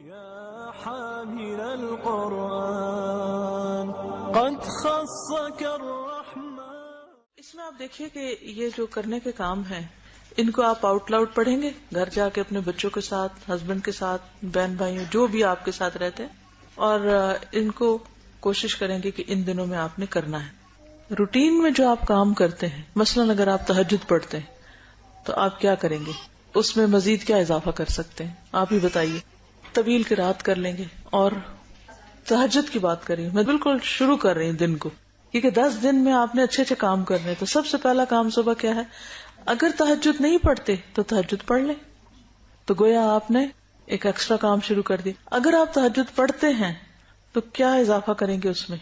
يا حامل القرآن قد خصك الرحمن. اس میں آپ دیکھیے کہ یہ جو کرنے کے کام ہیں ان کو آپ آؤٹ لاؤڈ پڑھیں گے گھر جا کے اپنے بچوں کے ساتھ، ہسبینڈ کے ساتھ، بہن بھائیوں جو بھی آپ کے ساتھ رہتے ہیں، اور ان کو کوشش کریں گے کہ ان دنوں میں آپ نے کرنا ہے. روٹین میں جو آپ کام کرتے ہیں، مثلاً اگر آپ تہجد پڑھتے ہیں تو آپ کیا کریں گے، اس میں مزید کیا اضافہ کر سکتے ہیں، آپ ہی بتائیے. طویل قرات کر لیں گے. اور تہجد کی بات کری، میں بالکل شروع کر رہی ہوں دن کو، کیونکہ 10 دن میں آپ نے اچھے اچھے کام کرنے. تو سب سے پہلا کام صبح کیا ہے؟ اگر تہجد نہیں پڑھتے تو تہجد پڑھ لیں. تو گویا آپ نے ایک ایکسٹرا کام شروع کر دی. اگر آپ تہجد پڑھتے ہیں تو کیا اضافہ کریں گے اس میں؟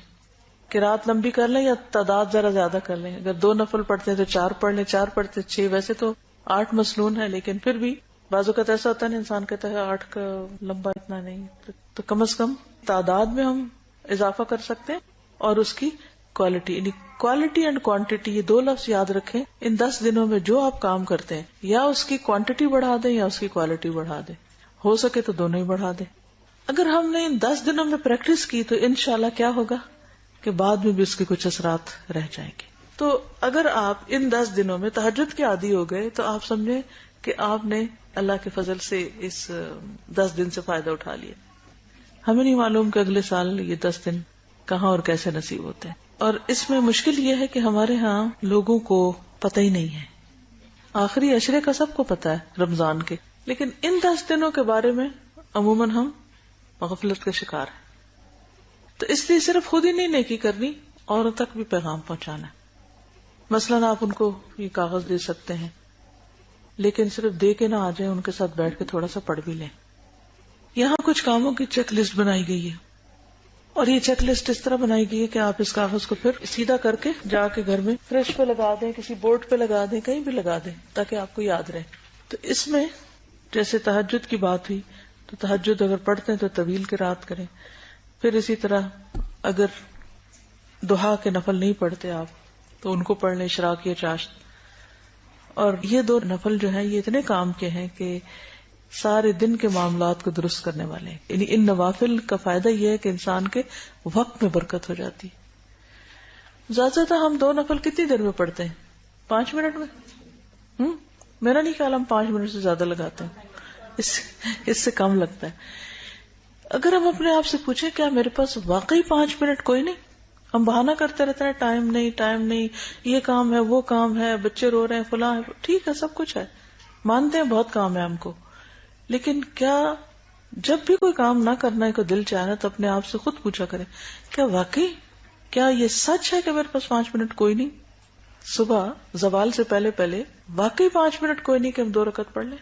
قرات لمبی کر لیں یا تعداد ذرا زیادہ کر لیں. اگر 2 نفل پڑھتے ہیں تو 4 پڑھ لیں، 4 پڑھتے 6. ویسے تو 8 مسنون ہے، لیکن پھر بھی بعض اوقات ایسا ہوتا ہے نا، انسان کہتا ہے 8 کا لمبا اتنا نہیں، تو کم از کم تعداد میں ہم اضافہ کر سکتے ہیں. اور اس کی کوالٹی، یعنی کوالٹی اینڈ کوانٹٹی، یہ 2 لفظ یاد رکھیں. ان 10 دنوں میں جو آپ کام کرتے ہیں یا اس کی کوانٹٹی بڑھا دیں یا اس کی کوالٹی بڑھا دیں، ہو سکے تو دونوں ہی بڑھا دیں. اگر ہم نے ان 10 دنوں میں پریکٹس کی تو انشاءاللہ کیا ہوگا کہ بعد میں بھی اس کے کچھ اثرات رہ جائیں گے. تو اگر آپ ان 10 دنوں میں تہجد کے عادی ہو گئے تو آپ سمجھیں کہ آپ نے اللہ کے فضل سے اس 10 دن سے فائدہ اٹھا لیا. ہمیں نہیں معلوم کہ اگلے سال یہ 10 دن کہاں اور کیسے نصیب ہوتے ہیں. اور اس میں مشکل یہ ہے کہ ہمارے ہاں لوگوں کو پتہ ہی نہیں ہے. آخری عشرے کا سب کو پتہ ہے رمضان کے، لیکن ان 10 دنوں کے بارے میں عموماً ہم غفلت کا شکار ہیں. تو اس لیے صرف خود ہی نہیں نیکی کرنی، اوروں تک بھی پیغام پہنچانا ہے. مثلاً آپ ان کو یہ کاغذ دے سکتے ہیں، لیکن صرف دے کے نہ آ جائیں، ان کے ساتھ بیٹھ کے تھوڑا سا پڑھ بھی لیں. یہاں کچھ کاموں کی چیک لسٹ بنائی گئی ہے، اور یہ چیک لسٹ اس طرح بنائی گئی ہے کہ آپ اس کاغذ کو پھر سیدھا کر کے جا کے گھر میں فرش پہ لگا دیں، کسی بورڈ پہ لگا دیں، کہیں بھی لگا دیں تاکہ آپ کو یاد رہے. تو اس میں جیسے تہجد کی بات ہوئی تو تہجد اگر پڑھتے ہیں تو طویل قرات کریں. پھر اسی طرح اگر ضحیٰ کے نفل نہیں پڑھتے آپ تو ان کو پڑھ لیں، اشراق یا چاشت. اور یہ 2 نفل جو ہیں یہ اتنے کام کے ہیں کہ سارے دن کے معاملات کو درست کرنے والے ہیں. یعنی ان نوافل کا فائدہ یہ ہے کہ انسان کے وقت میں برکت ہو جاتی. زیادہ سے زیادہ ہم 2 نفل کتنی دیر میں پڑھتے ہیں؟ 5 منٹ میں. میرا نہیں خیال ہم 5 منٹ سے زیادہ لگاتے ہیں، اس سے کم لگتا ہے. اگر ہم اپنے آپ سے پوچھیں کیا میرے پاس واقعی 5 منٹ کوئی نہیں؟ ہم بہانہ کرتے رہتے ہیں، ٹائم نہیں، یہ کام ہے، وہ کام ہے، بچے رو رہے ہیں، فلاں ہے. ٹھیک ہے، سب کچھ ہے، مانتے ہیں بہت کام ہے ہم کو، لیکن کیا جب بھی کوئی کام نہ کرنے کو دل چاہے تو اپنے آپ سے خود پوچھا کریں کیا واقعی، کیا یہ سچ ہے کہ میرے پاس 5 منٹ کوئی نہیں؟ صبح زوال سے پہلے واقعی 5 منٹ کوئی نہیں کہ ہم 2 رکعت پڑھ لیں؟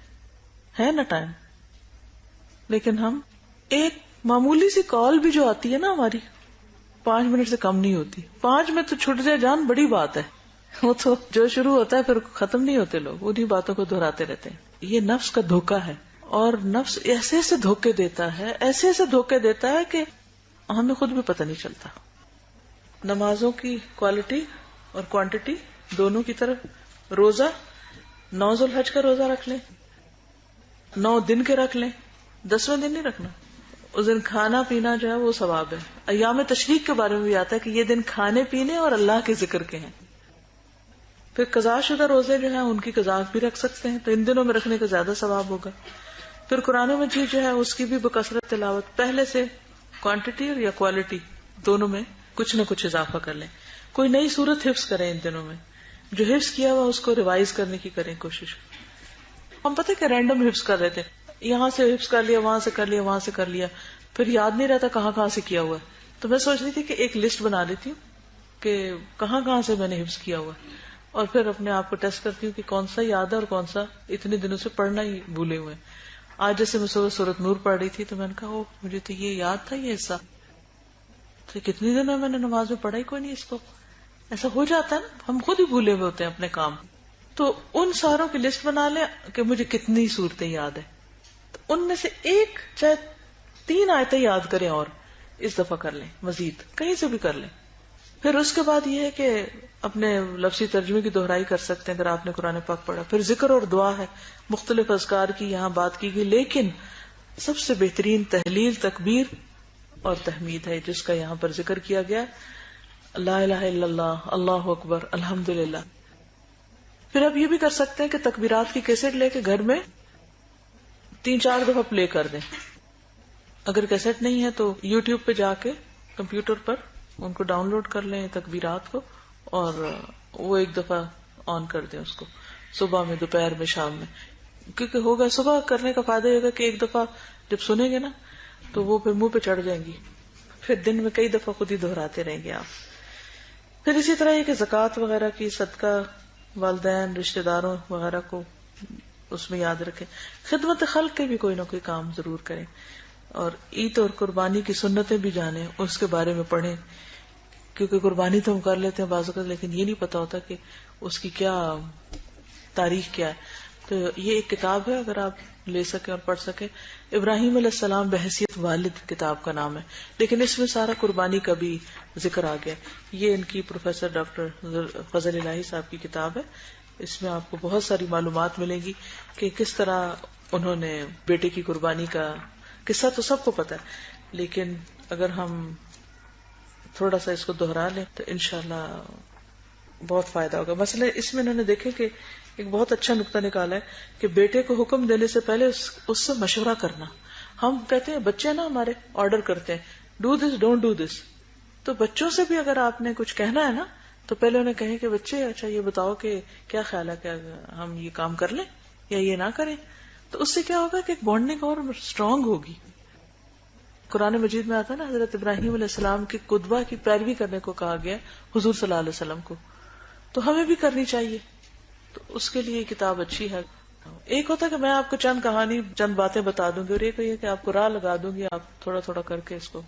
ہے نا ٹائم. لیکن ہم ایک معمولی سی کال بھی جو آتی ہے نا ہماری 5 منٹ سے کم نہیں ہوتی. 5 میں تو چھٹ جائے جان بڑی بات ہے، وہ تو جو شروع ہوتا ہے پھر ختم نہیں ہوتے، لوگ انہیں باتوں کو دہراتے رہتے ہیں. یہ نفس کا دھوکہ ہے، اور نفس ایسے دھوکے دیتا ہے، ایسے دھوکے دیتا ہے کہ ہمیں خود بھی پتہ نہیں چلتا. نمازوں کی کوالٹی اور کوانٹٹی دونوں کی طرف. روزہ 9 ذوالحج کا روزہ رکھ لیں، 9 دن کے رکھ لیں، 10ویں دن نہیں رکھنا. اس دن کھانا پینا جو ہے وہ ثواب ہے. ایام تشریق کے بارے میں بھی آتا ہے کہ یہ دن کھانے پینے اور اللہ کے ذکر کے ہیں. پھر قضاء شدہ روزے جو ہیں ان کی قضاء بھی رکھ سکتے ہیں، تو ان دنوں میں رکھنے کا زیادہ ثواب ہوگا. پھر قرآن مجید جو ہے اس کی بھی بکثرت تلاوت، پہلے سے کوانٹٹی یا کوالٹی دونوں میں کچھ نہ کچھ اضافہ کر لیں. کوئی نئی صورت حفظ کریں ان دنوں میں، جو حفظ کیا ہوا اس کو ریوائز کرنے کی کریں کوشش. ہم پتہ کہ رینڈم حفظ کر رہے تھے، یہاں سے حفظ کر لیا، وہاں سے کر لیا، وہاں سے کر لیا، پھر یاد نہیں رہتا کہاں سے کیا ہوا. تو میں سوچ رہی تھی کہ ایک لسٹ بنا لیتی ہوں کہ کہاں سے میں نے حفظ کیا ہوا، اور پھر اپنے آپ کو ٹیسٹ کرتی ہوں کہ کون سا یاد ہے اور کون سا اتنے دنوں سے پڑھنا ہی بھولے ہوئے. آج جیسے میں سورۃ نور پڑھ رہی تھی تو میں نے کہا مجھے تو یہ یاد تھا یہ حصہ، تو کتنے دنوں میں نے نماز میں پڑھا ہی کوئی نہیں اس کو. ایسا ہو جاتا ہے نا، ہم خود ہی بھولے ہوئے ہوتے ہیں اپنے کام. تو ان ساروں کی لسٹ بنا لیں کہ مجھے کتنی صورتیں یاد ہے، تو ان میں سے ایک چاہے 3 آیتیں یاد کریں اور اس دفعہ کر لیں، مزید کہیں سے بھی کر لیں. پھر اس کے بعد یہ ہے کہ اپنے لفظی ترجمے کی دہرائی کر سکتے ہیں اگر آپ نے قرآن پاک پڑھا. پھر ذکر اور دعا ہے، مختلف اذکار کی یہاں بات کی گئی، لیکن سب سے بہترین تحلیل تکبیر اور تحمید ہے جس کا یہاں پر ذکر کیا گیا، لا الہ الا اللہ، اللہ اکبر، الحمدللہ۔ پھر آپ یہ بھی کر سکتے ہیں کہ تکبیرات کی کیسٹ لے کے گھر میں 3-4 دفعہ پلے کر دیں۔ اگر کیسٹ نہیں ہے تو یوٹیوب پہ جا کے کمپیوٹر پر ان کو ڈاؤن لوڈ کر لیں تکبیرات کو، اور وہ ایک دفعہ آن کر دیں اس کو، صبح میں، دوپہر میں، شام میں، کیونکہ ہوگا صبح کرنے کا فائدہ یہ ہوگا کہ ایک دفعہ جب سنیں گے نا تو وہ پھر منہ پہ چڑھ جائیں گی، پھر دن میں کئی دفعہ خود ہی دہراتے رہیں گے آپ۔ پھر اسی طرح یہ کہ زکوٰۃ وغیرہ کی، صدقہ، والدین، رشتہ داروں وغیرہ کو اس میں یاد رکھیں۔ خدمت خلق کے بھی کوئی نہ کوئی کام ضرور کریں، اور عید اور قربانی کی سنتیں بھی جانیں، اس کے بارے میں پڑھیں، کیونکہ قربانی تو ہم کر لیتے ہیں بعض اوقات، لیکن یہ نہیں پتا ہوتا کہ اس کی کیا تاریخ کیا ہے۔ تو یہ ایک کتاب ہے، اگر آپ لے سکیں اور پڑھ سکیں، ابراہیم علیہ السلام بحیثیت والد کتاب کا نام ہے، لیکن اس میں سارا قربانی کا بھی ذکر آ گیا۔ یہ ان کی پروفیسر ڈاکٹر فضل الہی صاحب کی کتاب ہے، اس میں آپ کو بہت ساری معلومات ملیں گی کہ کس طرح انہوں نے بیٹے کی قربانی کا قصہ تو سب کو پتا ہے، لیکن اگر ہم تھوڑا سا اس کو دہرا لیں تو انشاءاللہ بہت فائدہ ہوگا۔ مثلا اس میں انہوں نے دیکھے کہ ایک بہت اچھا نقطہ نکالا ہے کہ بیٹے کو حکم دینے سے پہلے اس سے مشورہ کرنا۔ ہم کہتے ہیں بچے نا ہمارے آرڈر کرتے ہیں do this don't do this, تو بچوں سے بھی اگر آپ نے کچھ کہنا ہے نا تو پہلے انہیں کہیں کہ بچے اچھا یہ بتاؤ کہ کیا خیال ہے، کہ ہم یہ کام کر لیں یا یہ نہ کریں، تو اس سے کیا ہوگا کہ ایک بانڈنگ اور اسٹرانگ ہوگی۔ قرآن مجید میں آتا ہے نا، حضرت ابراہیم علیہ السلام کی قدوہ کی پیروی کرنے کو کہا گیا حضور صلی اللہ علیہ وسلم کو، تو ہمیں بھی کرنی چاہیے۔ تو اس کے لیے یہ کتاب اچھی ہے۔ ایک ہوتا ہے کہ میں آپ کو چند کہانی، چند باتیں بتا دوں گی، اور ایک یہ کہ آپ کو راہ لگا دوں گی، آپ تھوڑا تھوڑا کر کے اس کو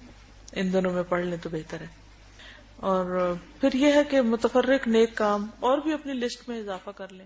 ان دنوں میں پڑھ لیں تو بہتر ہے۔ اور پھر یہ ہے کہ متفرق نیک کام اور بھی اپنی لسٹ میں اضافہ کر لیں۔